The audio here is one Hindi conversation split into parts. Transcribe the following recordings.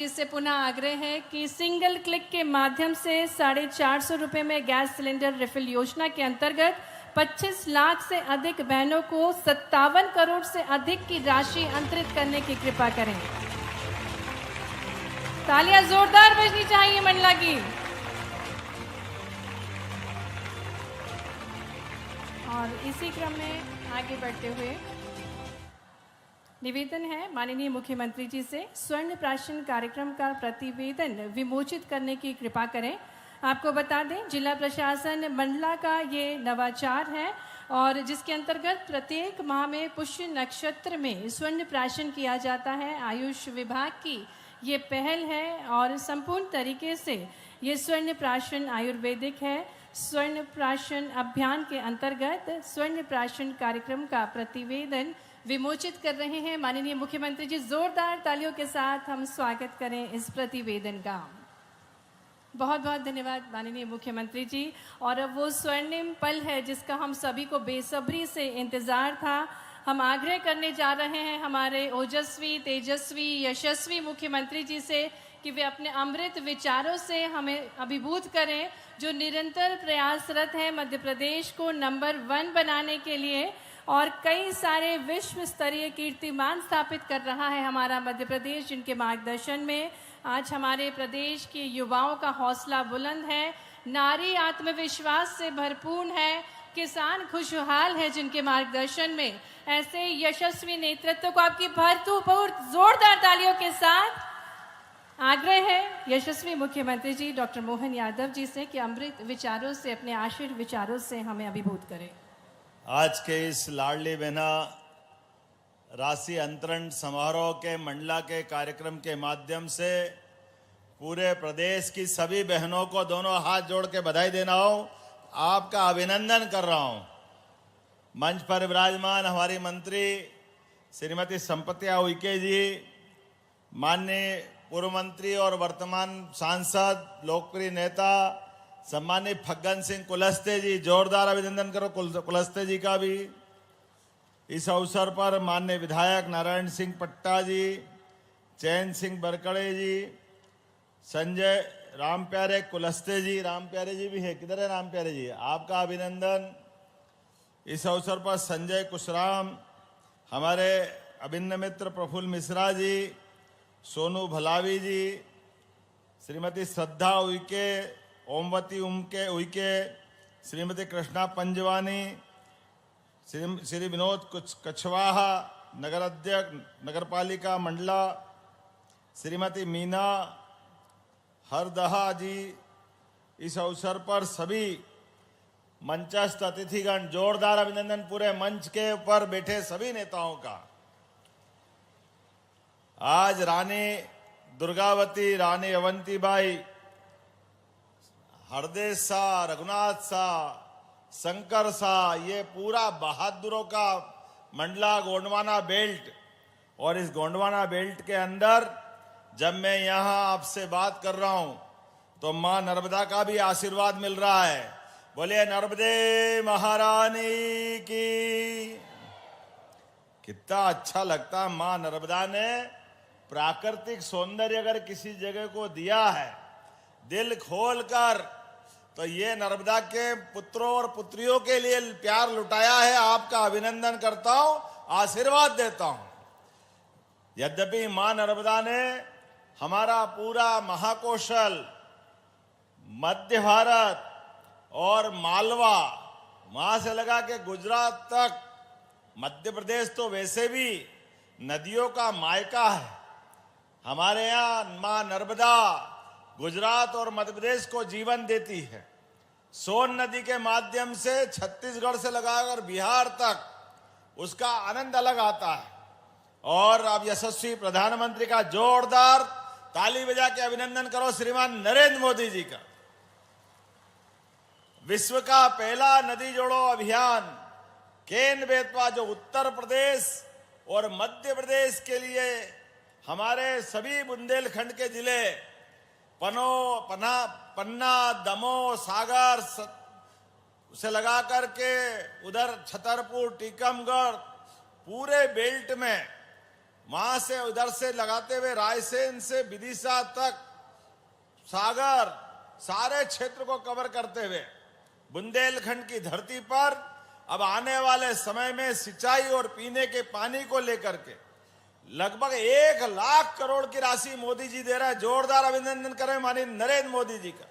इससे पुनः आग्रह है कि सिंगल क्लिक के माध्यम से 450 रुपये में गैस सिलेंडर रिफिल योजना के अंतर्गत 25 लाख से अधिक बहनों को 57 करोड़ से अधिक की राशि अंतरित करने की कृपा करें। तालियां जोरदार बजनी चाहिए मंडला की। और इसी क्रम में आगे बढ़ते हुए निवेदन है माननीय मुख्यमंत्री जी से स्वर्ण प्राशन कार्यक्रम का प्रतिवेदन विमोचित करने की कृपा करें। आपको बता दें, जिला प्रशासन मंडला का ये नवाचार है और जिसके अंतर्गत प्रत्येक माह में पुष्य नक्षत्र में स्वर्ण प्राशन किया जाता है। आयुष विभाग की ये पहल है और संपूर्ण तरीके से ये स्वर्ण प्राशन आयुर्वेदिक है। स्वर्ण प्राशन अभियान के अंतर्गत स्वर्ण प्राशन कार्यक्रम का प्रतिवेदन विमोचित कर रहे हैं माननीय मुख्यमंत्री जी। जोरदार तालियों के साथ हम स्वागत करें इस प्रतिवेदन का। बहुत बहुत धन्यवाद माननीय मुख्यमंत्री जी। और अब वो स्वर्णिम पल है जिसका हम सभी को बेसब्री से इंतजार था। हम आग्रह करने जा रहे हैं हमारे ओजस्वी, तेजस्वी, यशस्वी मुख्यमंत्री जी से कि वे अपने अमृत विचारों से हमें अभिभूत करें, जो निरंतर प्रयासरत है मध्य प्रदेश को नंबर 1 बनाने के लिए और कई सारे विश्व स्तरीय कीर्तिमान स्थापित कर रहा है हमारा मध्य प्रदेश, जिनके मार्गदर्शन में आज हमारे प्रदेश के युवाओं का हौसला बुलंद है, नारी आत्मविश्वास से भरपूर है, किसान खुशहाल है, जिनके मार्गदर्शन में ऐसे यशस्वी नेतृत्व को आपकी भरपूर जोरदार तालियों के साथ आग्रह है यशस्वी मुख्यमंत्री जी डॉक्टर मोहन यादव जी से कि अमृत विचारों से, अपने आशीर्वाद विचारों से हमें अभिभूत करें। आज के इस लाडली बहना राशि अंतरण समारोह के मंडला के कार्यक्रम के माध्यम से पूरे प्रदेश की सभी बहनों को दोनों हाथ जोड़ के बधाई देना हो, आपका अभिनंदन कर रहा हूं। मंच पर विराजमान हमारी मंत्री श्रीमती संपत्तिया उइके जी, माननीय पूर्व मंत्री और वर्तमान सांसद लोकप्रिय नेता सम्मानित फग्गन सिंह कुलस्ते जी, जोरदार अभिनंदन करो कुलस्ते जी का भी। इस अवसर पर माननीय विधायक नारायण सिंह पट्टा जी, चैन सिंह बरकड़े जी, संजय राम प्यारे कुलस्ते जी, राम प्यारे जी भी है, किधर है राम प्यारे जी, आपका अभिनंदन। इस अवसर पर संजय कुशराम, हमारे अभिन्न मित्र प्रफुल्ल मिश्रा जी, सोनू भलावी जी, श्रीमती श्रद्धा उइके, ओमवती उइके, श्रीमती कृष्णा पंजवानी, श्री विनोद कछवाहा, नगर अध्यक्ष नगरपालिका मंडला, श्रीमती मीना हरदहा जी। इस अवसर पर सभी मंचस्थ अतिथिगण, जोरदार अभिनंदन पूरे मंच के ऊपर बैठे सभी नेताओं का। आज रानी दुर्गावती, रानी अवंतीबाई, हरदेश शाह, रघुनाथ शाह, शंकर शाह, ये पूरा बहादुरों का मंडला गोंडवाना बेल्ट। और इस गोंडवाना बेल्ट के अंदर जब मैं यहाँ आपसे बात कर रहा हूं तो मां नर्मदा का भी आशीर्वाद मिल रहा है। बोलिए नर्मदे महारानी की। कितना अच्छा लगता है, मां नर्मदा ने प्राकृतिक सौंदर्य अगर किसी जगह को दिया है दिल खोलकर, तो ये नर्मदा के पुत्रों और पुत्रियों के लिए प्यार लुटाया है। आपका अभिनंदन करता हूं, आशीर्वाद देता हूं। यद्यपि मां नर्मदा ने हमारा पूरा महाकौशल, मध्य भारत और मालवा, वहां से लगा के गुजरात तक, मध्य प्रदेश तो वैसे भी नदियों का मायका है। हमारे यहाँ मां नर्मदा गुजरात और मध्य प्रदेश को जीवन देती है। सोन नदी के माध्यम से छत्तीसगढ़ से लगाकर बिहार तक उसका आनंद अलग आता है। और अब यशस्वी प्रधानमंत्री का जोरदार ताली बजा के अभिनंदन करो श्रीमान नरेंद्र मोदी जी का। विश्व का पहला नदी जोड़ो अभियान केन बेतवा, जो उत्तर प्रदेश और मध्य प्रदेश के लिए हमारे सभी बुंदेलखंड के जिले पन्ना, दमोह, सागर से लगा करके उधर छतरपुर, टीकमगढ़, पूरे बेल्ट में वहां से उधर से लगाते हुए रायसेन से विदिशा तक सागर सारे क्षेत्र को कवर करते हुए बुंदेलखंड की धरती पर अब आने वाले समय में सिंचाई और पीने के पानी को लेकर के लगभग 1 लाख करोड़ की राशि मोदी जी दे रहा है। जोरदार अभिनंदन करें माननीय नरेंद्र मोदी जी का।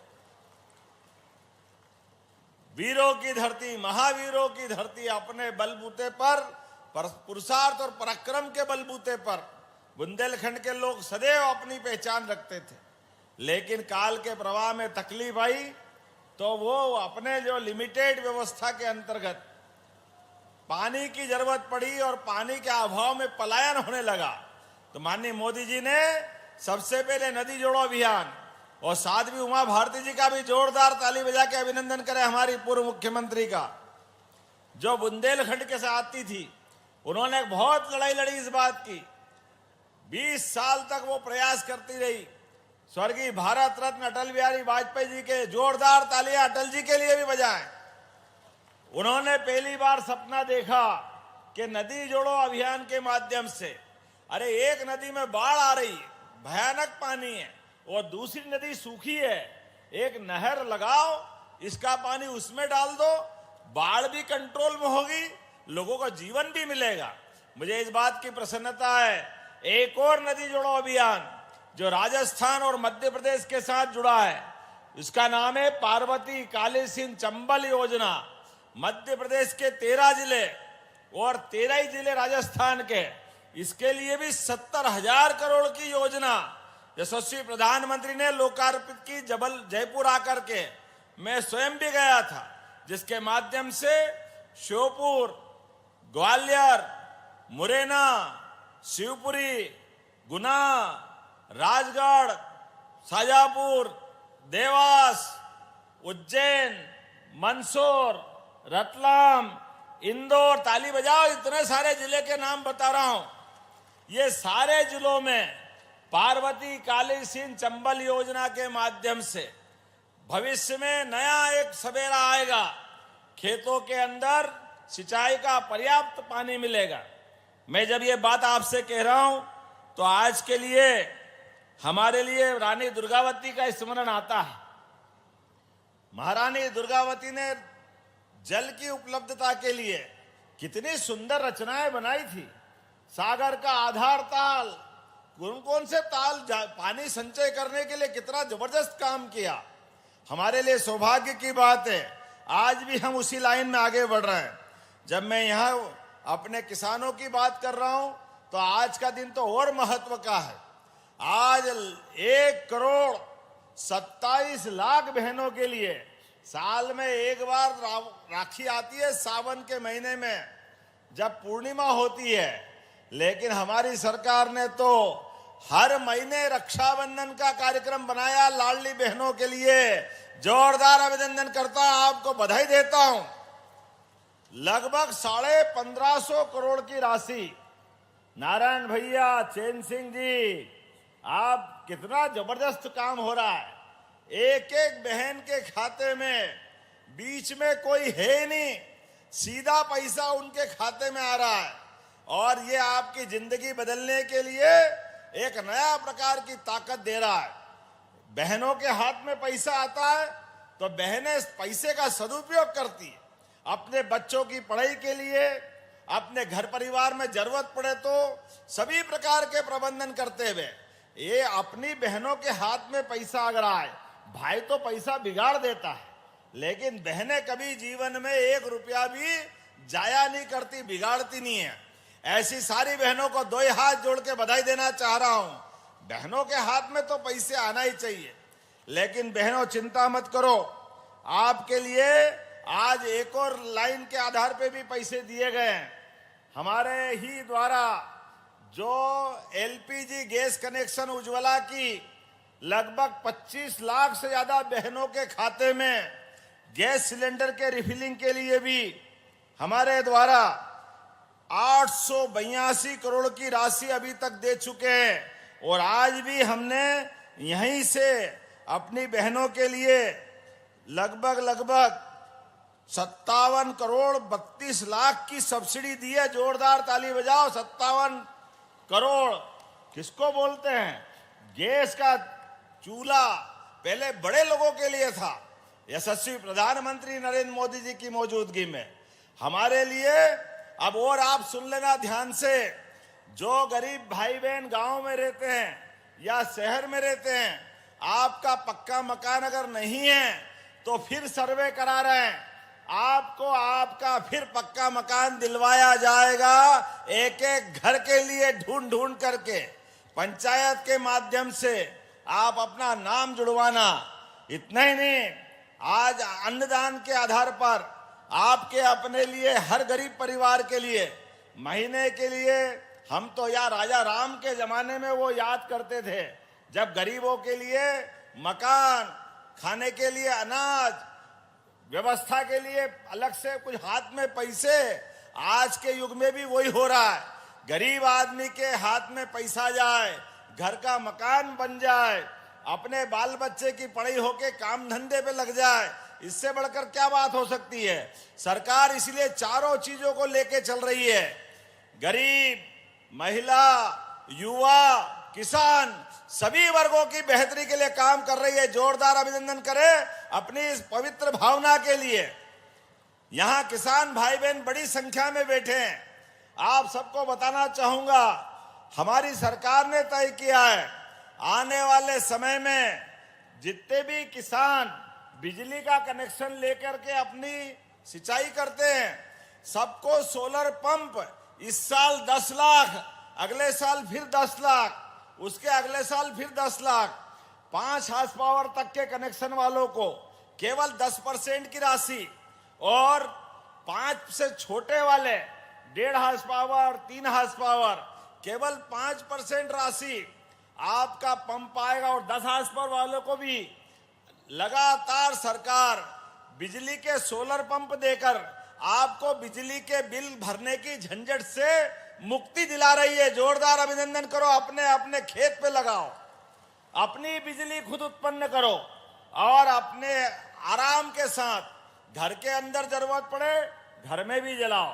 वीरों की धरती, महावीरों की धरती अपने बलबूते पर पुरुषार्थ और पराक्रम के बलबूते पर बुंदेलखंड के लोग सदैव अपनी पहचान रखते थे। लेकिन काल के प्रवाह में तकलीफ आई तो वो अपने जो लिमिटेड व्यवस्था के अंतर्गत पानी की जरूरत पड़ी और पानी के अभाव में पलायन होने लगा। तो माननीय मोदी जी ने सबसे पहले नदी जोड़ो अभियान और साध्वी उमा भारती जी का भी जोरदार ताली बजा के अभिनंदन करें हमारी पूर्व मुख्यमंत्री का, जो बुंदेलखंड के साथ आती थी। उन्होंने बहुत लड़ाई लड़ी इस बात की। 20 साल तक वो प्रयास करती रही। स्वर्गीय भारत रत्न अटल बिहारी वाजपेयी जी के जोरदार तालियां अटल जी के लिए भी बजाएं। उन्होंने पहली बार सपना देखा कि नदी जोड़ो अभियान के माध्यम से, अरे एक नदी में बाढ़ आ रही है, भयानक पानी है, और दूसरी नदी सूखी है, एक नहर लगाओ, इसका पानी उसमें डाल दो, बाढ़ भी कंट्रोल में होगी, लोगों को जीवन भी मिलेगा। मुझे इस बात की प्रसन्नता है, एक और नदी जोड़ो अभियान जो राजस्थान और मध्य प्रदेश के साथ जुड़ा है, इसका नाम है पार्वती काली सिंध चंबल योजना। मध्य प्रदेश के 13 जिले और 13 ही जिले राजस्थान के, इसके लिए भी 70,000 करोड़ की योजना यशस्वी प्रधानमंत्री ने लोकार्पित की। जयपुर आकर के मैं स्वयं भी गया था, जिसके माध्यम से श्योपुर, ग्वालियर, मुरैना, शिवपुरी, गुना, राजगढ़, शाजापुर, देवास, उज्जैन, मंदसौर, रतलाम, इंदौर, ताली बजाओ, इतने सारे जिले के नाम बता रहा हूं। ये सारे जिलों में पार्वती काली सिंध चंबल योजना के माध्यम से भविष्य में नया एक सवेरा आएगा। खेतों के अंदर सिंचाई का पर्याप्त पानी मिलेगा। मैं जब ये बात आपसे कह रहा हूं तो आज के लिए हमारे लिए रानी दुर्गावती का स्मरण आता है। महारानी दुर्गावती ने जल की उपलब्धता के लिए कितनी सुंदर रचनाएं बनाई थी। सागर का आधार ताल, कौन कौन से ताल पानी संचय करने के लिए कितना जबरदस्त काम किया। हमारे लिए सौभाग्य की बात है, आज भी हम उसी लाइन में आगे बढ़ रहे हैं। जब मैं यहाँ अपने किसानों की बात कर रहा हूं तो आज का दिन तो और महत्व का है। आज 1,27,00,000 बहनों के लिए साल में एक बार राखी आती है, सावन के महीने में जब पूर्णिमा होती है। लेकिन हमारी सरकार ने तो हर महीने रक्षाबंधन का कार्यक्रम बनाया लाडली बहनों के लिए। जोरदार अभिनंदन करता हूं, आपको बधाई देता हूं। लगभग 1550 करोड़ की राशि, नारायण भैया, चैन सिंह जी, आप कितना जबरदस्त काम हो रहा है। एक एक बहन के खाते में बीच में कोई है नहीं, सीधा पैसा उनके खाते में आ रहा है। और ये आपकी जिंदगी बदलने के लिए एक नया प्रकार की ताकत दे रहा है। बहनों के हाथ में पैसा आता है तो बहनें इस पैसे का सदुपयोग करती है, अपने बच्चों की पढ़ाई के लिए, अपने घर परिवार में जरूरत पड़े तो सभी प्रकार के प्रबंधन करते हुए। ये अपनी बहनों के हाथ में पैसा अगर आए, भाई तो पैसा बिगाड़ देता है, लेकिन बहनें कभी जीवन में 1 रुपया भी जाया नहीं करती, बिगाड़ती नहीं है। ऐसी सारी बहनों को 2 हाथ जोड़ के बधाई देना चाह रहा हूं। बहनों के हाथ में तो पैसे आना ही चाहिए। लेकिन बहनों चिंता मत करो, आपके लिए आज एक और लाइन के आधार पे भी पैसे दिए गए हैं। हमारे ही द्वारा जो एलपीजी गैस कनेक्शन उज्ज्वला की लगभग 25 लाख से ज्यादा बहनों के खाते में गैस सिलेंडर के रिफिलिंग के लिए भी हमारे द्वारा 882 करोड़ की राशि अभी तक दे चुके हैं। और आज भी हमने यहीं से अपनी बहनों के लिए लगभग 57 करोड़ 32 लाख की सब्सिडी दी है। जोरदार ताली बजाओ। 57 करोड़ किसको बोलते हैं? गैस का चूल्हा पहले बड़े लोगों के लिए था। यशस्वी प्रधानमंत्री नरेंद्र मोदी जी की मौजूदगी में हमारे लिए अब, और आप सुन लेना ध्यान से, जो गरीब भाई बहन गांव में रहते हैं या शहर में रहते हैं, आपका पक्का मकान अगर नहीं है तो फिर सर्वे करा रहे हैं, आपको आपका फिर पक्का मकान दिलवाया जाएगा, एक एक घर के लिए ढूंढ ढूंढ करके। पंचायत के माध्यम से आप अपना नाम जुड़वाना। इतना ही नहीं, आज अन्नदान के आधार पर आपके अपने लिए, हर गरीब परिवार के लिए महीने के लिए, हम तो यार राजा राम के जमाने में वो याद करते थे जब गरीबों के लिए मकान, खाने के लिए अनाज, व्यवस्था के लिए अलग से कुछ हाथ में पैसे। आज के युग में भी वही हो रहा है, गरीब आदमी के हाथ में पैसा जाए, घर का मकान बन जाए, अपने बाल बच्चे की पढ़ाई होके काम धंधे पे लग जाए। इससे बढ़कर क्या बात हो सकती है? सरकार इसलिए चारों चीजों को लेके चल रही है। गरीब, महिला, युवा, किसान, सभी वर्गों की बेहतरी के लिए काम कर रही है। जोरदार अभिनंदन करें अपनी इस पवित्र भावना के लिए। यहां किसान भाई बहन बड़ी संख्या में बैठे हैं। आप सबको बताना चाहूंगा, हमारी सरकार ने तय किया है आने वाले समय में जितने भी किसान बिजली का कनेक्शन लेकर के अपनी सिंचाई करते हैं, सबको सोलर पंप इस साल 10 लाख, अगले साल फिर 10 लाख, उसके अगले साल फिर 10 लाख, 5 हार्स पावर तक के कनेक्शन वालों को केवल 10% की राशि, और 5 से छोटे वाले 1.5 हार्स पावर, 3 हार्स पावर, केवल 5% राशि आपका पंप आएगा। और 10 हार्स पावर वालों को भी लगातार सरकार बिजली के सोलर पंप देकर आपको बिजली के बिल भरने की झंझट से मुक्ति दिला रही है। जोरदार अभिनंदन करो। अपने अपने खेत पे लगाओ, अपनी बिजली खुद उत्पन्न करो और अपने आराम के साथ घर के अंदर जरूरत पड़े घर में भी जलाओ,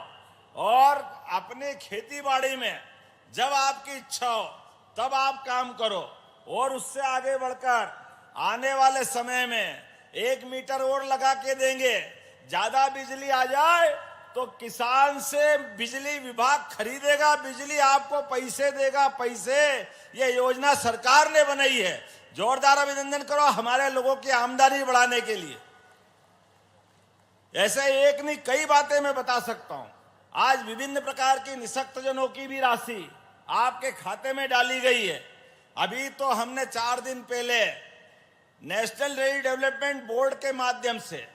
और अपनी खेती बाड़ी में जब आपकी इच्छा हो तब आप काम करो। और उससे आगे बढ़कर आने वाले समय में 1 मीटर और लगा के देंगे। ज्यादा बिजली आ जाए तो किसान से बिजली विभाग खरीदेगा, बिजली आपको पैसे देगा, पैसे। ये योजना सरकार ने बनाई है। जोरदार अभिनंदन करो हमारे लोगों की आमदनी बढ़ाने के लिए। ऐसे एक नहीं कई बातें मैं बता सकता हूं। आज विभिन्न प्रकार की निःशक्त जनों की भी राशि आपके खाते में डाली गई है। अभी तो हमने 4 दिन पहले नेशनल रेल डेवलपमेंट बोर्ड के माध्यम से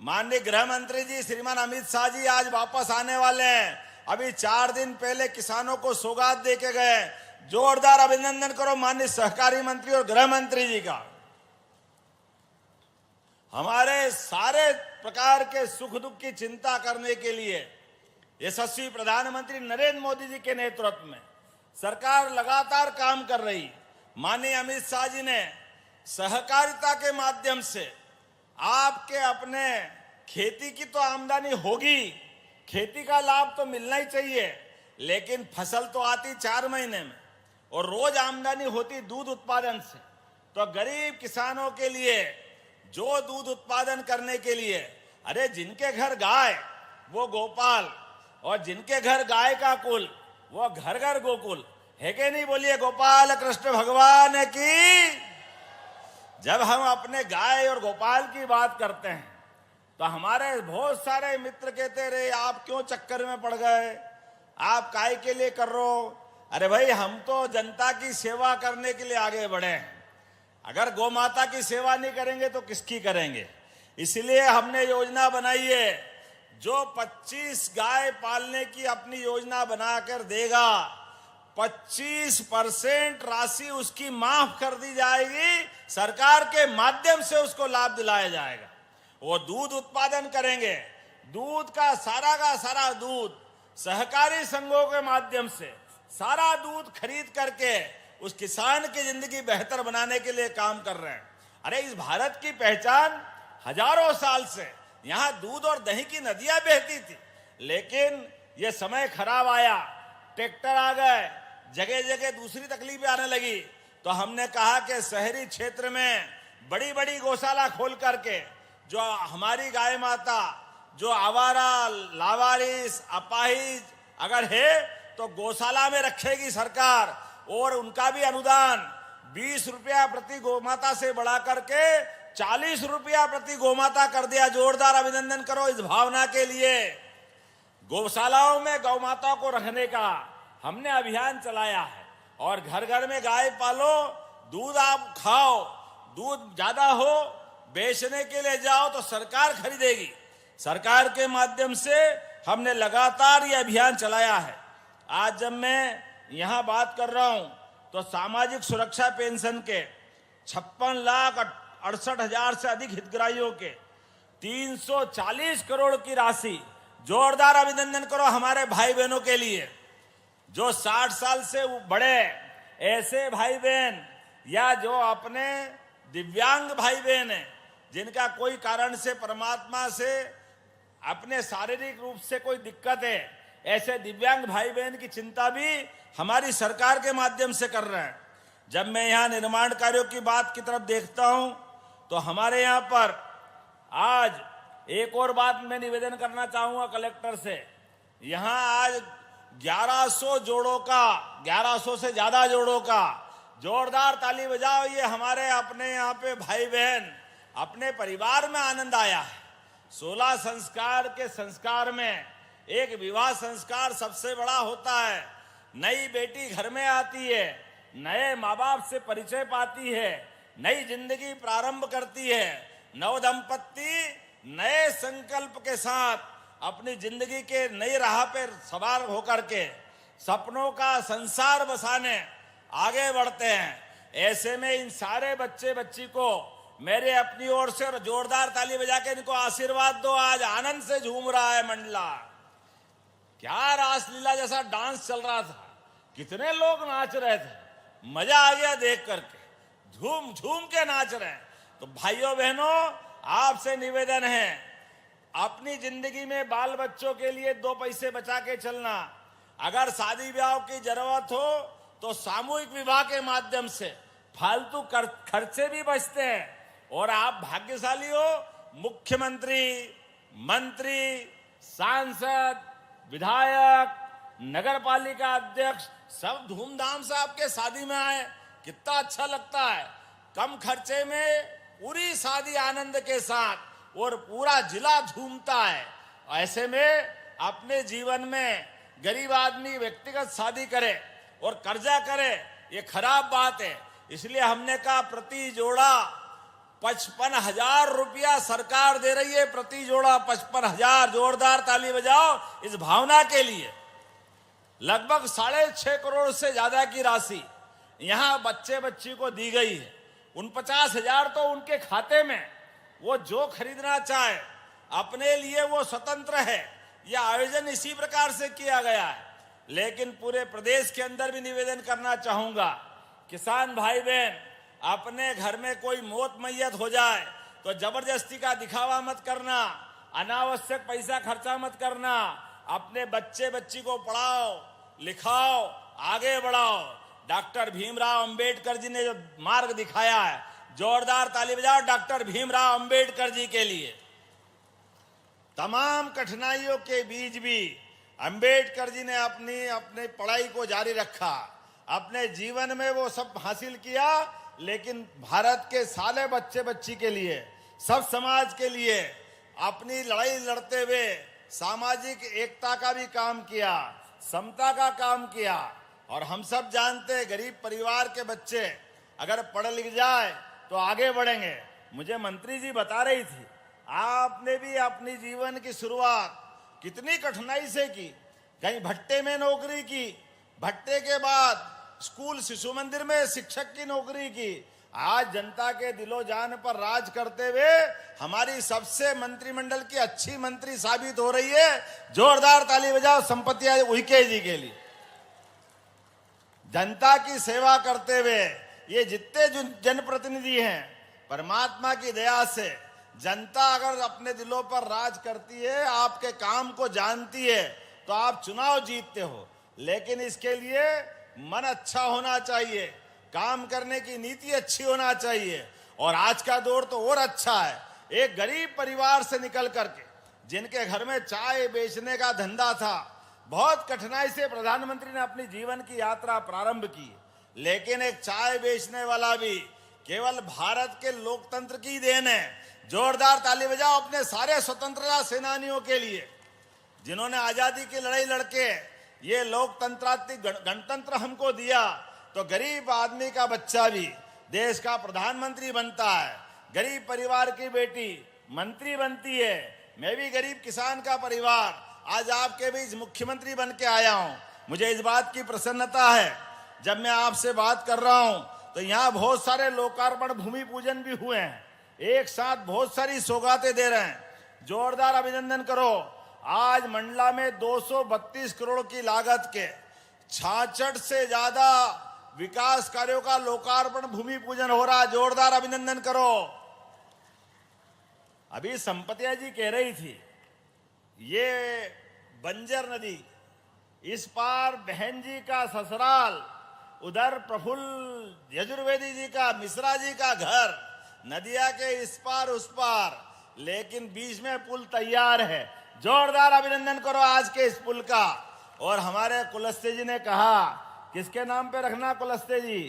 माननीय गृह मंत्री जी श्रीमान अमित शाह जी आज वापस आने वाले हैं। अभी 4 दिन पहले किसानों को सौगात दे के गए। जोरदार अभिनंदन करो माननीय सहकारी मंत्री और गृह मंत्री जी का। हमारे सारे प्रकार के सुख दुख की चिंता करने के लिए यशस्वी प्रधानमंत्री नरेंद्र मोदी जी के नेतृत्व में सरकार लगातार काम कर रही। माननीय अमित शाह जी ने सहकारिता के माध्यम से आपके अपने खेती की तो आमदनी होगी, खेती का लाभ तो मिलना ही चाहिए, लेकिन फसल तो आती 4 महीने में और रोज आमदनी होती दूध उत्पादन से। तो गरीब किसानों के लिए जो दूध उत्पादन करने के लिए, अरे जिनके घर गाय वो गोपाल, और जिनके घर गाय का कुल वो घर घर गोकुल है कि नहीं? बोलिए गोपाल कृष्ण भगवान की। जब हम अपने गाय और गोपाल की बात करते हैं तो हमारे बहुत सारे मित्र कहते रहे आप क्यों चक्कर में पड़ गए, आप काय के लिए कर रहे हो? अरे भाई हम तो जनता की सेवा करने के लिए आगे बढ़े हैं। अगर गौ माता की सेवा नहीं करेंगे तो किसकी करेंगे? इसलिए हमने योजना बनाई है। जो 25 गाय पालने की अपनी योजना बनाकर देगा, 25% राशि उसकी माफ कर दी जाएगी। सरकार के माध्यम से उसको लाभ दिलाया जाएगा। वो दूध उत्पादन करेंगे, दूध का सारा दूध सहकारी संघों के माध्यम से सारा दूध खरीद करके उस किसान की जिंदगी बेहतर बनाने के लिए काम कर रहे हैं। अरे इस भारत की पहचान हजारों साल से यहां दूध और दही की नदियां बहती थी, लेकिन ये समय खराब आया, ट्रैक्टर आ गए, जगह जगह दूसरी तकलीफें आने लगी, तो हमने कहा कि शहरी क्षेत्र में बड़ी बड़ी गौशाला खोल करके जो हमारी गाय माता जो आवारा, लावारिस, अपाहिज अगर है तो गौशाला में रखेगी सरकार, और उनका भी अनुदान 20 रुपया प्रति गौमाता से बढ़ा करके 40 रुपया प्रति गौमाता कर दिया। जोरदार अभिनंदन करो इस भावना के लिए। गौशालाओं में गौ माता को रखने का हमने अभियान चलाया है, और घर घर में गाय पालो, दूध आप खाओ, दूध ज्यादा हो बेचने के लिए जाओ तो सरकार खरीदेगी। सरकार के माध्यम से हमने लगातार ये अभियान चलाया है। आज जब मैं यहाँ बात कर रहा हूँ तो सामाजिक सुरक्षा पेंशन के 56,68,000 से अधिक हितग्राहियों के 340 करोड़ की राशि, जोरदार अभिनंदन करो हमारे भाई बहनों के लिए जो 60 साल से बड़े ऐसे भाई बहन या जो अपने दिव्यांग भाई बहन हैं जिनका कोई कारण से परमात्मा से अपने शारीरिक रूप से कोई दिक्कत है, ऐसे दिव्यांग भाई बहन की चिंता भी हमारी सरकार के माध्यम से कर रहे हैं। जब मैं यहाँ निर्माण कार्यों की बात की तरफ देखता हूँ तो हमारे यहाँ पर आज एक और बात मैं निवेदन करना चाहूंगा कलेक्टर से। यहाँ आज 1100 जोड़ों का, 1100 से ज्यादा जोड़ों का, जोरदार ताली बजाओ, ये हमारे अपने यहाँ पे भाई बहन अपने परिवार में आनंद आया है। 16 संस्कार के संस्कार में एक विवाह संस्कार सबसे बड़ा होता है। नई बेटी घर में आती है, नए माँ बाप से परिचय पाती है, नई जिंदगी प्रारंभ करती है। नव दंपत्ति नए संकल्प के साथ अपनी जिंदगी के नई राह पर सवार होकर के सपनों का संसार बसाने आगे बढ़ते हैं। ऐसे में इन सारे बच्चे बच्ची को मेरे अपनी ओर से जोरदार ताली बजा के इनको आशीर्वाद दो। आज आनंद से झूम रहा है मंडला। क्या रासलीला जैसा डांस चल रहा था, कितने लोग नाच रहे थे, मजा आ गया देख करके, झूम झूम के नाच रहे हैं। तो भाइयों बहनों, आपसे निवेदन है, अपनी जिंदगी में बाल बच्चों के लिए 2 पैसे बचा के चलना। अगर शादी ब्याह की जरूरत हो तो सामूहिक विवाह के माध्यम से फालतू खर्चे भी बचते हैं। और आप भाग्यशाली हो, मुख्यमंत्री, मंत्री, सांसद, विधायक, नगर पालिका अध्यक्ष सब धूमधाम से आपके शादी में आए, कितना अच्छा लगता है। कम खर्चे में पूरी शादी आनंद के साथ और पूरा जिला झूमता है। ऐसे में अपने जीवन में गरीब आदमी व्यक्तिगत शादी करे और कर्जा करे, ये खराब बात है। इसलिए हमने कहा प्रति जोड़ा 55,000 रुपया सरकार दे रही है, प्रति जोड़ा 55,000। जोरदार ताली बजाओ इस भावना के लिए। लगभग 6.5 करोड़ से ज्यादा की राशि यहाँ बच्चे बच्ची को दी गई है। 49,000 तो उनके खाते में, वो जो खरीदना चाहे अपने लिए वो स्वतंत्र है। यह आयोजन इसी प्रकार से किया गया है। लेकिन पूरे प्रदेश के अंदर भी निवेदन करना चाहूंगा, किसान भाई बहन, अपने घर में कोई मौत मैयत हो जाए तो जबरदस्ती का दिखावा मत करना, अनावश्यक पैसा खर्चा मत करना। अपने बच्चे बच्ची को पढ़ाओ, लिखाओ, आगे बढ़ाओ। डॉक्टर भीमराव अंबेडकर जी ने जो मार्ग दिखाया है, जोरदार ताली बजाओ डॉक्टर भीमराव अंबेडकर जी के लिए। तमाम कठिनाइयों के बीच भी अंबेडकर जी ने अपनी पढ़ाई को जारी रखा। अपने जीवन में वो सब हासिल किया, लेकिन भारत के सारे बच्चे बच्ची के लिए, सब समाज के लिए अपनी लड़ाई लड़ते हुए सामाजिक एकता का भी काम किया, समता का काम किया। और हम सब जानते हैं गरीब परिवार के बच्चे अगर पढ़ लिख जाए तो आगे बढ़ेंगे। मुझे मंत्री जी बता रही थी, आपने भी अपनी जीवन की शुरुआत कितनी कठिनाई से की। कहीं भट्टे में नौकरी की, भट्टे के बाद स्कूल शिशु मंदिर में शिक्षक की नौकरी की। आज जनता के दिलो जान पर राज करते हुए हमारी सबसे मंत्रिमंडल की अच्छी मंत्री साबित हो रही है। जोरदार ताली बजाओ संपत्ति उइके जी के लिए। जनता की सेवा करते हुए ये जितने जनप्रतिनिधि हैं, परमात्मा की दया से जनता अगर अपने दिलों पर राज करती है, आपके काम को जानती है, तो आप चुनाव जीतते हो। लेकिन इसके लिए मन अच्छा होना चाहिए, काम करने की नीति अच्छी होना चाहिए। और आज का दौर तो और अच्छा है। एक गरीब परिवार से निकल करके जिनके घर में चाय बेचने का धंधा था, बहुत कठिनाई से प्रधानमंत्री ने अपनी जीवन की यात्रा प्रारंभ की, लेकिन एक चाय बेचने वाला भी केवल भारत के लोकतंत्र की देन है। जोरदार ताली बजाओ अपने सारे स्वतंत्रता सेनानियों के लिए जिन्होंने आजादी की लड़ाई लड़के ये लोकतंत्रात्मक गणतंत्र हमको दिया। तो गरीब आदमी का बच्चा भी देश का प्रधानमंत्री बनता है, गरीब परिवार की बेटी मंत्री बनती है। मैं भी गरीब किसान का परिवार आज आपके बीच मुख्यमंत्री बन के आया हूं। मुझे इस बात की प्रसन्नता है, जब मैं आपसे बात कर रहा हूं तो यहाँ बहुत सारे लोकार्पण भूमि पूजन भी हुए हैं, एक साथ बहुत सारी सौगातें दे रहे हैं। जोरदार अभिनंदन करो। आज मंडला में 232 करोड़ की लागत के 66 से ज्यादा विकास कार्यों का लोकार्पण भूमि पूजन हो रहा है। जोरदार अभिनंदन करो। अभी संपतिया जी कह रही थी, ये बंजर नदी, इस पार बहन जी का ससुराल, उधर प्रफुल्ल यजुर्वेदी जी का, मिश्रा जी का घर, नदिया के इस पार उस पार, लेकिन बीच में पुल तैयार है। जोरदार अभिनंदन करो आज के इस पुल का। और हमारे कुलस्ते जी ने कहा, किसके नाम पे रखना कुलस्ते जी?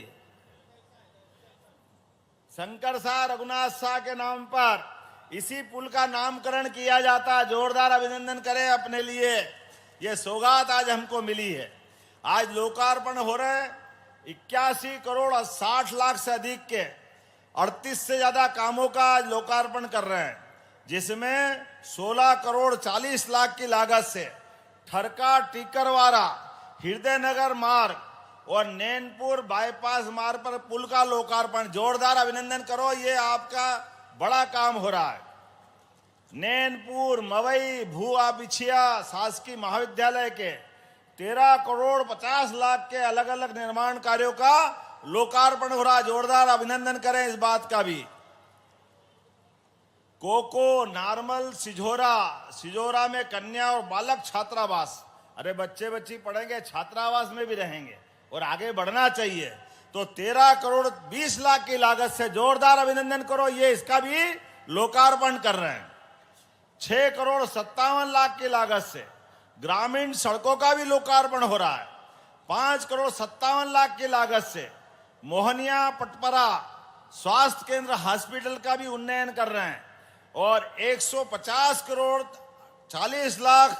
शंकर शाह रघुनाथ शाह के नाम पर इसी पुल का नामकरण किया जाता। जोरदार अभिनंदन करें अपने लिए, ये सौगात आज हमको मिली है। आज लोकार्पण हो रहे 81 करोड़ 60 लाख से अधिक के 38 से ज्यादा कामों का आज लोकार्पण कर रहे हैं, जिसमें 16 करोड़ 40 लाख की लागत से ठरका टीकरवारा हृदय नगर मार्ग और नैनपुर बाईपास मार्ग पर पुल का लोकार्पण। जोरदार अभिनंदन करो, ये आपका बड़ा काम हो रहा है। नैनपुर मवई भूआ बिछिया शासकीय महाविद्यालय के 13 करोड़ 50 लाख के अलग अलग निर्माण कार्यों का लोकार्पण हो रहा। जोरदार अभिनंदन करें इस बात का भी। कोको नार्मल सिजोरा में कन्या और बालक छात्रावास, अरे बच्चे बच्ची पढ़ेंगे छात्रावास में भी रहेंगे और आगे बढ़ना चाहिए। तो 13 करोड़ 20 लाख की लागत से जोरदार अभिनंदन करो, ये इसका भी लोकार्पण कर रहे हैं। 6 करोड़ 57 लाख की लागत से ग्रामीण सड़कों का भी लोकार्पण हो रहा है। 5 करोड़ 57 लाख की लागत से मोहनिया पटपरा स्वास्थ्य केंद्र हॉस्पिटल का भी उन्नयन कर रहे हैं। और 150 करोड़ 40 लाख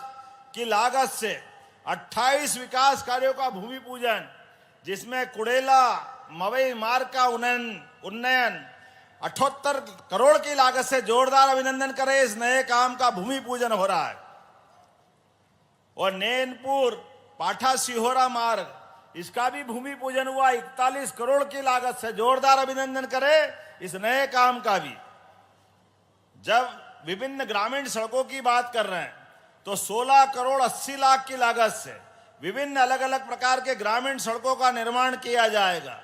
की लागत से 28 विकास कार्यों का भूमि पूजन, जिसमें कुड़ेला मवई मार्ग का उन्नयन 78 करोड़ की लागत से। जोरदार अभिनंदन करें, इस नए काम का भूमि पूजन हो रहा है। और नैनपुर पाठा सिहोरा मार्ग, इसका भी भूमि पूजन हुआ 41 करोड़ की लागत से। जोरदार अभिनंदन करें इस नए काम का भी। जब विभिन्न ग्रामीण सड़कों की बात कर रहे हैं तो 16 करोड़ 80 लाख की लागत से विभिन्न अलग अलग प्रकार के ग्रामीण सड़कों का निर्माण किया जाएगा।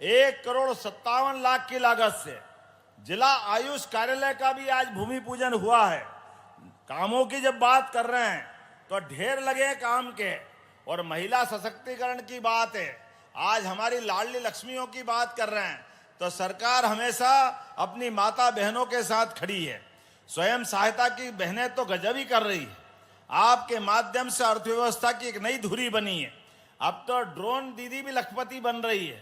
1 करोड़ 57 लाख की लागत से जिला आयुष कार्यालय का भी आज भूमि पूजन हुआ है। कामों की जब बात कर रहे हैं तो ढेर लगे काम के। और महिला सशक्तिकरण की बात है, आज हमारी लाडली लक्ष्मियों की बात कर रहे हैं, तो सरकार हमेशा अपनी माता बहनों के साथ खड़ी है। स्वयं सहायता की बहनें तो गजब ही कर रही है। आपके माध्यम से अर्थव्यवस्था की एक नई धुरी बनी है। अब तो ड्रोन दीदी भी लखपति बन रही है।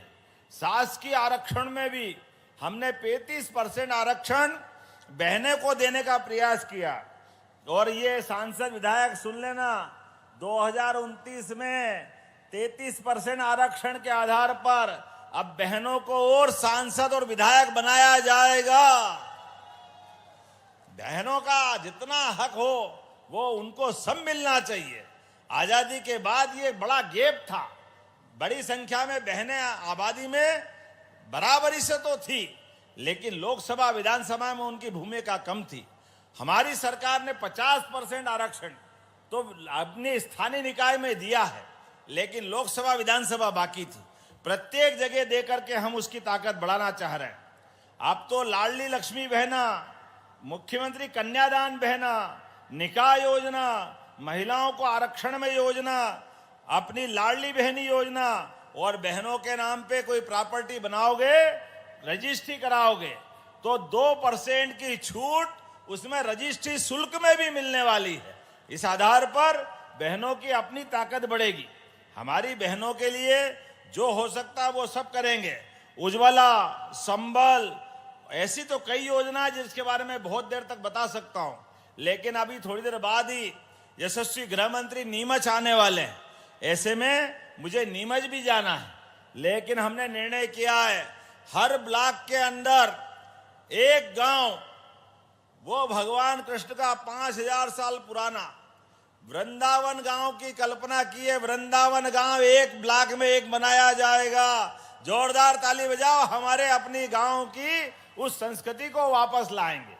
शासकीय आरक्षण में भी हमने 35% आरक्षण बहने को देने का प्रयास किया। और ये सांसद विधायक सुन लेना, 2029 में 33% आरक्षण के आधार पर अब बहनों को और सांसद और विधायक बनाया जाएगा। बहनों का जितना हक हो वो उनको सब मिलना चाहिए। आजादी के बाद ये बड़ा गैप था, बड़ी संख्या में बहनें आबादी में बराबरी से तो थी, लेकिन लोकसभा विधानसभा में उनकी भूमिका कम थी। हमारी सरकार ने 50% आरक्षण तो अपने स्थानीय निकाय में दिया है, लेकिन लोकसभा विधानसभा बाकी थी। प्रत्येक जगह देकर के हम उसकी ताकत बढ़ाना चाह रहे हैं। अब तो लाडली लक्ष्मी बहना, मुख्यमंत्री कन्यादान बहना, निकाय योजना, महिलाओं को आरक्षण में योजना, अपनी लाडली बहनी योजना और बहनों के नाम पे कोई प्रॉपर्टी बनाओगे, रजिस्ट्री कराओगे, तो 2% की छूट उसमें रजिस्ट्री शुल्क में भी मिलने वाली है। इस आधार पर बहनों की अपनी ताकत बढ़ेगी। हमारी बहनों के लिए जो हो सकता है वो सब करेंगे। उज्ज्वला, संबल, ऐसी तो कई योजना जिसके बारे में बहुत देर तक बता सकता हूं, लेकिन अभी थोड़ी देर बाद ही यशस्वी गृह मंत्री नीमच आने वाले हैं। ऐसे में मुझे नीमच भी जाना है, लेकिन हमने निर्णय किया है हर ब्लॉक के अंदर एक गांव, वो भगवान कृष्ण का 5000 साल पुराना वृंदावन गांव की कल्पना की है। वृंदावन गांव एक ब्लॉक में एक बनाया जाएगा। जोरदार ताली बजाओ, हमारे अपनी गांव की उस संस्कृति को वापस लाएंगे।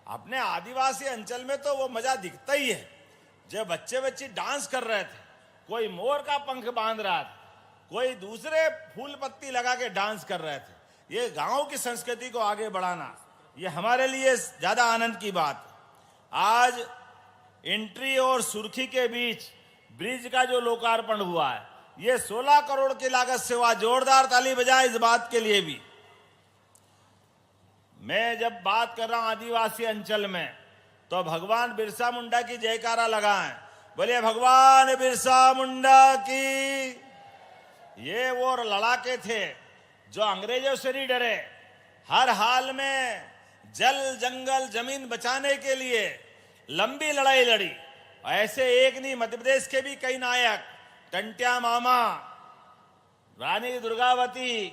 अपने आदिवासी अंचल में तो वो मजा दिखता ही है, जब बच्चे बच्ची डांस कर रहे थे, कोई मोर का पंख बांध रहा था, कोई दूसरे फूल पत्ती लगा के डांस कर रहे थे। ये गांव की संस्कृति को आगे बढ़ाना, ये हमारे लिए ज्यादा आनंद की बात। आज एंट्री और सुर्खी के बीच ब्रिज का जो लोकार्पण हुआ है, ये 16 करोड़ की लागत से हुआ। जोरदार ताली बजाए इस बात के लिए भी। मैं जब बात कर रहा हूं आदिवासी अंचल में, तो भगवान बिरसा मुंडा की जयकारा लगाएं। बोलिए भगवान बिरसा मुंडा की। ये वो लड़ाके थे जो अंग्रेजों से नहीं डरे, हर हाल में जल, जंगल, जमीन बचाने के लिए लंबी लड़ाई लड़ी। ऐसे एक नहीं, मध्य प्रदेश के भी कई नायक, टंट्या मामा, रानी दुर्गावती,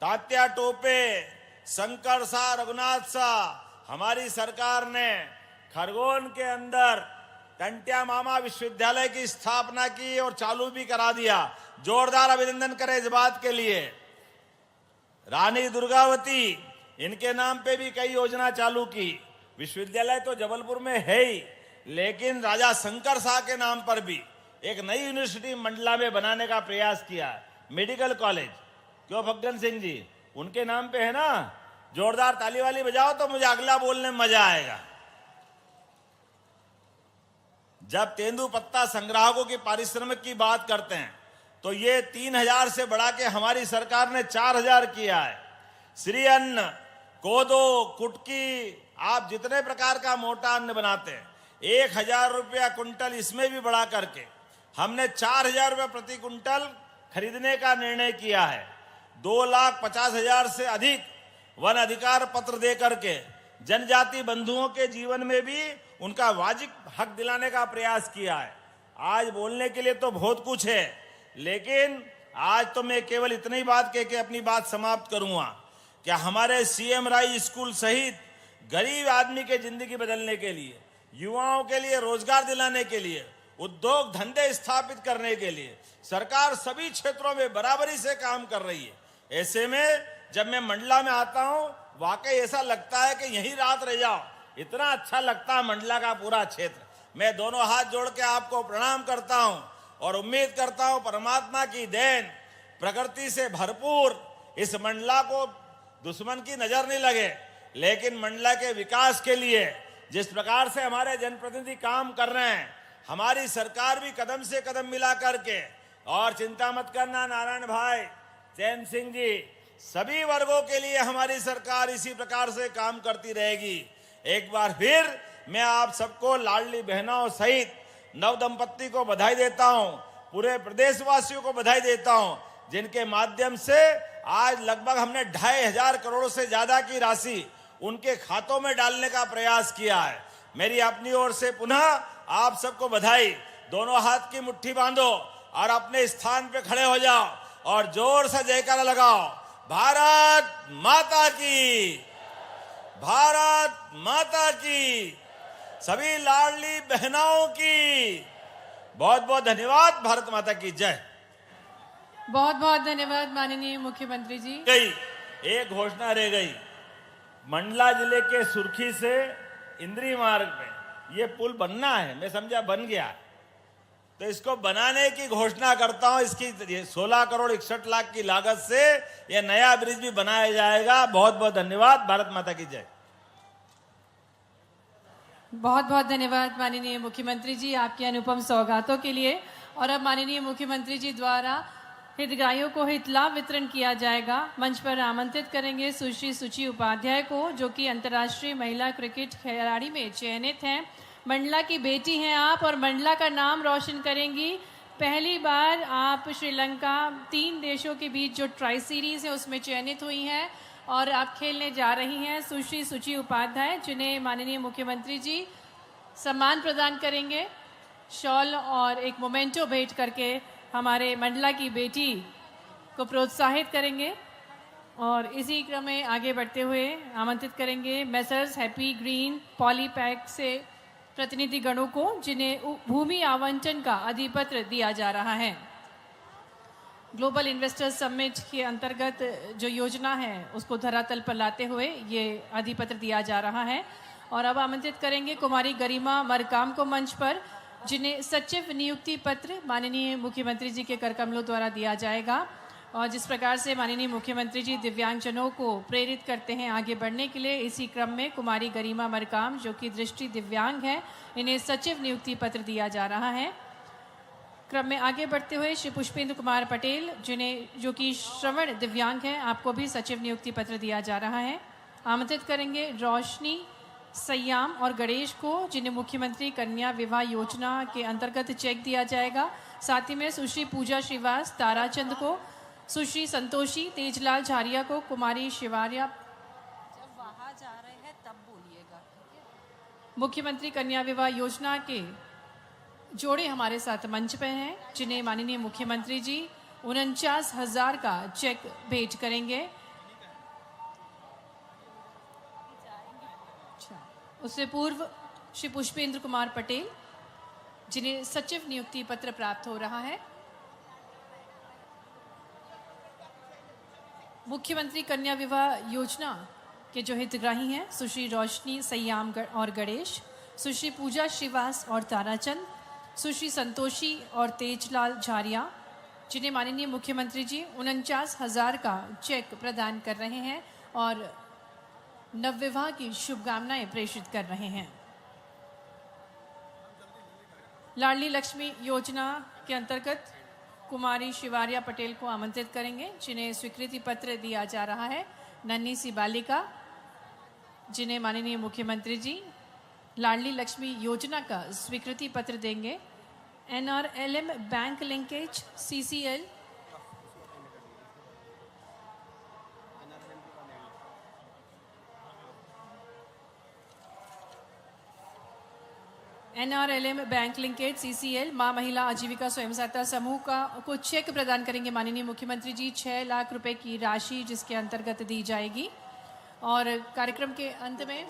तात्या टोपे, शंकर शाह, रघुनाथ शाह, हमारी सरकार ने खरगोन के अंदर टंट्या मामा विश्वविद्यालय की स्थापना की और चालू भी करा दिया। जोरदार अभिनंदन करें इस बात के लिए। रानी दुर्गावती, इनके नाम पे भी कई योजना चालू की। विश्वविद्यालय तो जबलपुर में है ही, लेकिन राजा शंकर शाह के नाम पर भी एक नई यूनिवर्सिटी मंडला में बनाने का प्रयास किया। मेडिकल कॉलेज, क्यों फग्गन सिंह जी, उनके नाम पे है ना। जोरदार ताली वाली बजाओ तो मुझे अगला बोलने में मजा आएगा। जब तेंदुपत्ता संग्राहकों की पारिश्रमिक की बात करते हैं, तो ये 3000 से बढ़ा के हमारी सरकार ने 4000 किया है। श्री अन्न, कोदो, कुटकी, आप जितने प्रकार का मोटा अन्न बनाते हैं, 1000 रुपया कुंटल इसमें भी बढ़ा करके हमने 4000 रुपये प्रति कुंटल खरीदने का निर्णय किया है। 2,50,000 से अधिक वन अधिकार पत्र दे करके जनजाति बंधुओं के जीवन में भी उनका वाजिब हक दिलाने का प्रयास किया है। आज बोलने के लिए तो बहुत कुछ है, लेकिन आज तो मैं केवल इतनी बात कह के अपनी बात समाप्त करूंगा कि हमारे सीएम राय स्कूल सहित गरीब आदमी के जिंदगी बदलने के लिए, युवाओं के लिए रोजगार दिलाने के लिए, उद्योग धंधे स्थापित करने के लिए सरकार सभी क्षेत्रों में बराबरी से काम कर रही है। ऐसे में जब मैं मंडला में आता हूं, वाकई ऐसा लगता है कि यहीं रात रह जाओ, इतना अच्छा लगता है मंडला का पूरा क्षेत्र। मैं दोनों हाथ जोड़ के आपको प्रणाम करता हूं और उम्मीद करता हूं परमात्मा की देन, प्रकृति से भरपूर इस मंडला को दुश्मन की नजर नहीं लगे, लेकिन मंडला के विकास के लिए जिस प्रकार से हमारे जनप्रतिनिधि काम कर रहे हैं, हमारी सरकार भी कदम से कदम मिला करके, और चिंता मत करना नारायण भाई, चैन सिंह जी, सभी वर्गों के लिए हमारी सरकार इसी प्रकार से काम करती रहेगी। एक बार फिर मैं आप सबको, लाडली बहनों सहित नव दंपत्ति को बधाई देता हूं, पूरे प्रदेशवासियों को बधाई देता हूं, जिनके माध्यम से आज लगभग हमने 2500 करोड़ से ज्यादा की राशि उनके खातों में डालने का प्रयास किया है। मेरी अपनी ओर से पुनः आप सबको बधाई। दोनों हाथ की मुट्ठी बांधो और अपने स्थान पे खड़े हो जाओ और जोर से जयकारा लगाओ। भारत माता की, भारत माता की, सभी लाडली बहनों की बहुत बहुत धन्यवाद। भारत माता की जय। बहुत बहुत धन्यवाद माननीय मुख्यमंत्री जी। गई एक घोषणा रह गई, मंडला जिले के सुर्खी से इंद्री मार्ग में ये पुल बनना है, मैं समझा बन गया, तो इसको बनाने की घोषणा करता हूं। इसकी 16 करोड़ 61 लाख की लागत से ये नया ब्रिज भी बनाया जाएगा। बहुत बहुत धन्यवाद। भारत माता की जय। बहुत बहुत धन्यवाद माननीय मुख्यमंत्री जी आपके अनुपम सौगातों के लिए। और अब माननीय मुख्यमंत्री जी द्वारा हितग्राहियों को हित लाभ वितरण किया जाएगा। मंच पर आमंत्रित करेंगे सुश्री सुचि उपाध्याय को, जो कि अंतर्राष्ट्रीय महिला क्रिकेट खिलाड़ी में चयनित हैं। मंडला की बेटी हैं आप और मंडला का नाम रोशन करेंगी। पहली बार आप श्रीलंका 3 देशों के बीच जो ट्राई सीरीज है उसमें चयनित हुई हैं और आप खेलने जा रही हैं। सुश्री सुचि उपाध्याय, जिन्हें माननीय मुख्यमंत्री जी सम्मान प्रदान करेंगे, शॉल और एक मोमेंटो भेंट करके हमारे मंडला की बेटी को प्रोत्साहित करेंगे। और इसी क्रम में आगे बढ़ते हुए आमंत्रित करेंगे मेसर्स हैप्पी ग्रीन पॉलीपैक से प्रतिनिधि गणों को, जिन्हें भूमि आवंटन का अधिपत्र दिया जा रहा है। ग्लोबल इन्वेस्टर्स समिट के अंतर्गत जो योजना है उसको धरातल पर लाते हुए ये अधिपत्र दिया जा रहा है। और अब आमंत्रित करेंगे कुमारी गरिमा मरकाम को मंच पर, जिन्हें सचिव नियुक्ति पत्र माननीय मुख्यमंत्री जी के करकमलों द्वारा दिया जाएगा। और जिस प्रकार से माननीय मुख्यमंत्री जी दिव्यांगजनों को प्रेरित करते हैं आगे बढ़ने के लिए, इसी क्रम में कुमारी गरिमा मरकाम, जो कि दृष्टि दिव्यांग है, इन्हें सचिव नियुक्ति पत्र दिया जा रहा है। क्रम में आगे बढ़ते हुए श्री पुष्पेंद्र कुमार पटेल, जो कि श्रवण दिव्यांग हैं, आपको भी सचिव नियुक्ति पत्र दिया जा रहा है। आमंत्रित करेंगे रोशनी सयाम और गणेश को, जिन्हें मुख्यमंत्री कन्या विवाह योजना के अंतर्गत चेक दिया जाएगा। साथ ही में सुश्री पूजा श्रीवास ताराचंद को, सुश्री संतोषी तेजलाल झारिया को, कुमारी शिवारिया, जब वहाँ जा रहे हैं तब बोलिएगा। मुख्यमंत्री कन्या विवाह योजना के जोड़े हमारे साथ मंच पे हैं, जिन्हें माननीय मुख्यमंत्री जी 49,000 का चेक भेंट करेंगे। उससे पूर्व श्री पुष्पेंद्र कुमार पटेल, जिन्हें सचिव नियुक्ति पत्र प्राप्त हो रहा है। मुख्यमंत्री कन्या विवाह योजना के जो हितग्राही हैं सुश्री रोशनी सयाम और गणेश, सुश्री पूजा श्रीवास और ताराचंद, सुश्री संतोषी और तेजलाल झारिया, जिन्हें माननीय मुख्यमंत्री जी 49,000 का चेक प्रदान कर रहे हैं और नवविवाह की शुभकामनाएं प्रेषित कर रहे हैं। लाडली लक्ष्मी योजना के अंतर्गत कुमारी शिवारिया पटेल को आमंत्रित करेंगे, जिन्हें स्वीकृति पत्र दिया जा रहा है। नन्ही सी बालिका, जिन्हें माननीय मुख्यमंत्री जी लाडली लक्ष्मी योजना का स्वीकृति पत्र देंगे। NRLM bank linkage CCL, NRLM bank linkage CCL मां महिला आजीविका स्वयं सहायता समूह को चेक प्रदान करेंगे माननीय मुख्यमंत्री जी 6 लाख रुपए की राशि, जिसके अंतर्गत दी जाएगी। और कार्यक्रम के अंत में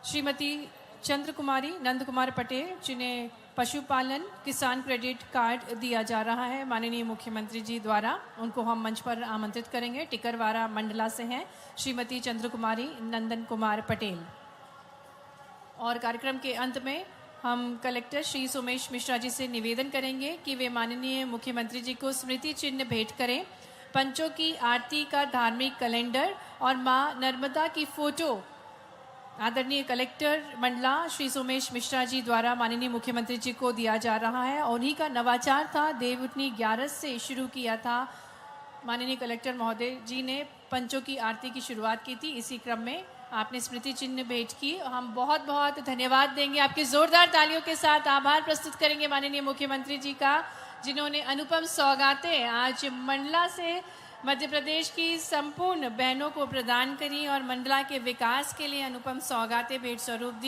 श्रीमती चंद्र कुमारी नंद कुमार पटेल, जिन्हें पशुपालन किसान क्रेडिट कार्ड दिया जा रहा है माननीय मुख्यमंत्री जी द्वारा, उनको हम मंच पर आमंत्रित करेंगे। टिकरवारा मंडला से हैं श्रीमती चंद्र कुमारी नंदन कुमार पटेल। और कार्यक्रम के अंत में हम कलेक्टर श्री सोमेश मिश्रा जी से निवेदन करेंगे कि वे माननीय मुख्यमंत्री जी को स्मृति चिन्ह भेंट करें। पंचों की आरती का धार्मिक कैलेंडर और मां नर्मदा की फोटो आदरणीय कलेक्टर मंडला श्री सोमेश मिश्रा जी द्वारा माननीय मुख्यमंत्री जी को दिया जा रहा है। और उन्हीं का नवाचार था, देवउठनी 11 से शुरू किया था। माननीय कलेक्टर महोदय जी ने पंचों की आरती की शुरुआत की थी। इसी क्रम में आपने स्मृति चिन्ह भेंट की। हम बहुत बहुत धन्यवाद देंगे, आपकी जोरदार तालियों के साथ आभार प्रस्तुत करेंगे माननीय मुख्यमंत्री जी का, जिन्होंने अनुपम सौगातें आज मंडला से मध्य प्रदेश की संपूर्ण बहनों को प्रदान करी और मंडला के विकास के लिए अनुपम सौगातें भेंट स्वरूप दी।